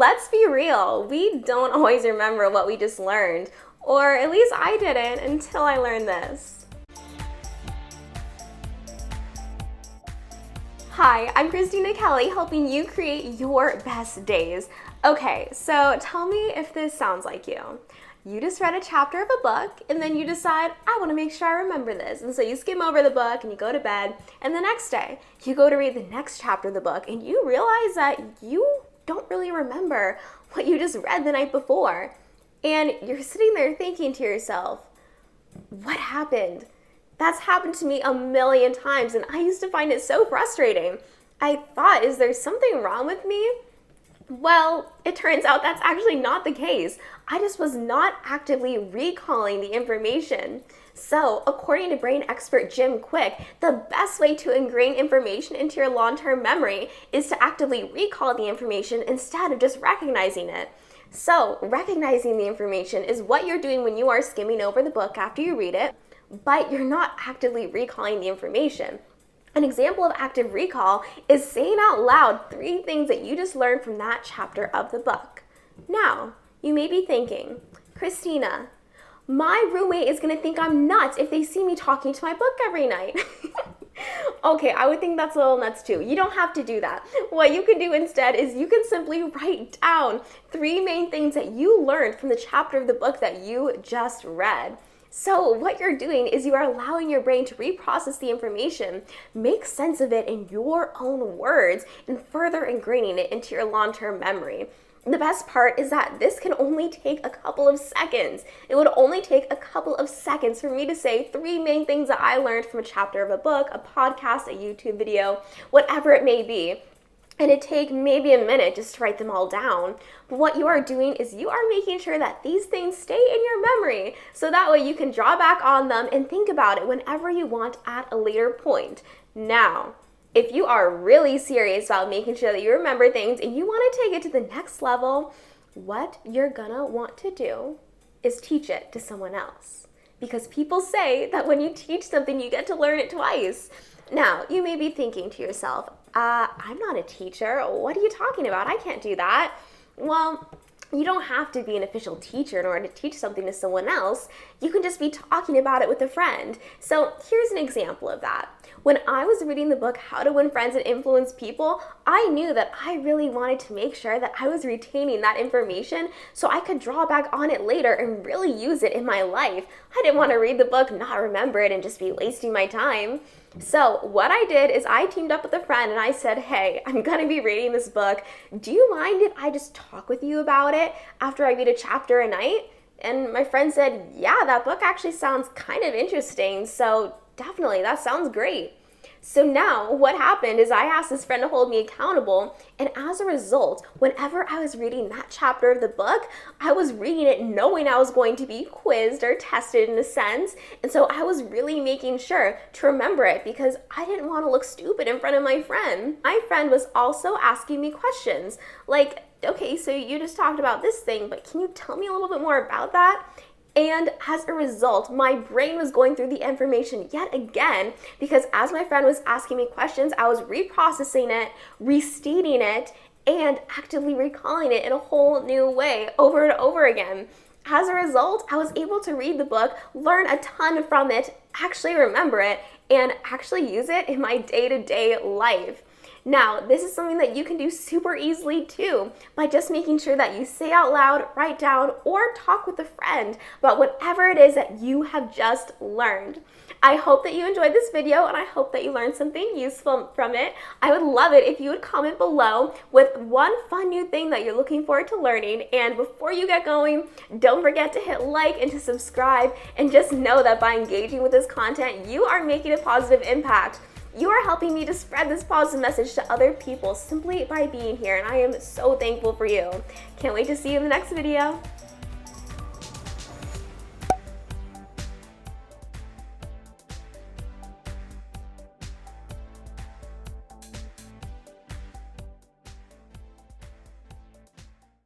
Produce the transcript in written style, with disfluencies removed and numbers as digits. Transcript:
let's be real, we don't always remember what we just learned, or at least I didn't until I learned this. Hi, I'm Christina Kelly, helping you create your best days. Okay, so tell me if this sounds like you. You just read a chapter of a book, and then you decide, I want to make sure I remember this. And so you skim over the book, and you go to bed, and the next day, you go to read the next chapter of the book, and you realize that you don't really remember what you just read the night before. And you're sitting there thinking to yourself, what happened? That's happened to me a million times, and I used to find it so frustrating. I thought, is there something wrong with me? Well, it turns out that's actually not the case. I just was not actively recalling the information. So, according to brain expert Jim Kwik, the best way to ingrain information into your long-term memory is to actively recall the information instead of just recognizing it. So, recognizing the information is what you're doing when you are skimming over the book after you read it, but you're not actively recalling the information. An example of active recall is saying out loud 3 things that you just learned from that chapter of the book. Now, you may be thinking, Christina, my roommate is going to think I'm nuts if they see me talking to my book every night. Okay, I would think that's a little nuts too. You don't have to do that. What you can do instead is you can simply write down 3 main things that you learned from the chapter of the book that you just read. So what you're doing is you are allowing your brain to reprocess the information, make sense of it in your own words, and further ingraining it into your long-term memory. The best part is that this can only take a couple of seconds. It would only take a couple of seconds for me to say 3 main things that I learned from a chapter of a book, a podcast, a YouTube video, whatever it may be. And it'd take maybe a minute just to write them all down. But what you are doing is you are making sure that these things stay in your memory, so that way you can draw back on them and think about it whenever you want at a later point. Now, if you are really serious about making sure that you remember things and you want to take it to the next level, what you're gonna want to do is teach it to someone else. Because people say that when you teach something, you get to learn it twice. Now, you may be thinking to yourself, I'm not a teacher. What are you talking about? I can't do that. Well, you don't have to be an official teacher in order to teach something to someone else. You can just be talking about it with a friend. So here's an example of that. When I was reading the book, How to Win Friends and Influence People, I knew that I really wanted to make sure that I was retaining that information so I could draw back on it later and really use it in my life. I didn't want to read the book, not remember it, and just be wasting my time. So what I did is I teamed up with a friend and I said, hey, I'm going to be reading this book. Do you mind if I just talk with you about it after I read a chapter a night? And my friend said, yeah, that book actually sounds kind of interesting. So definitely, that sounds great. So now what happened is I asked this friend to hold me accountable, and as a result, whenever I was reading that chapter of the book, I was reading it knowing I was going to be quizzed or tested in a sense, and so I was really making sure to remember it because I didn't want to look stupid in front of my friend. My friend was also asking me questions like, okay, so you just talked about this thing, but can you tell me a little bit more about that? And as a result, my brain was going through the information yet again because as my friend was asking me questions, I was reprocessing it, restating it, and actively recalling it in a whole new way over and over again. As a result, I was able to read the book, learn a ton from it, actually remember it, and actually use it in my day-to-day life. Now, this is something that you can do super easily too by just making sure that you say out loud, write down, or talk with a friend about whatever it is that you have just learned. I hope that you enjoyed this video and I hope that you learned something useful from it. I would love it if you would comment below with one fun new thing that you're looking forward to learning. And before you get going, don't forget to hit like and to subscribe, and just know that by engaging with this content, you are making a positive impact. You are helping me to spread this positive message to other people simply by being here, and I am so thankful for you. Can't wait to see you in the next video.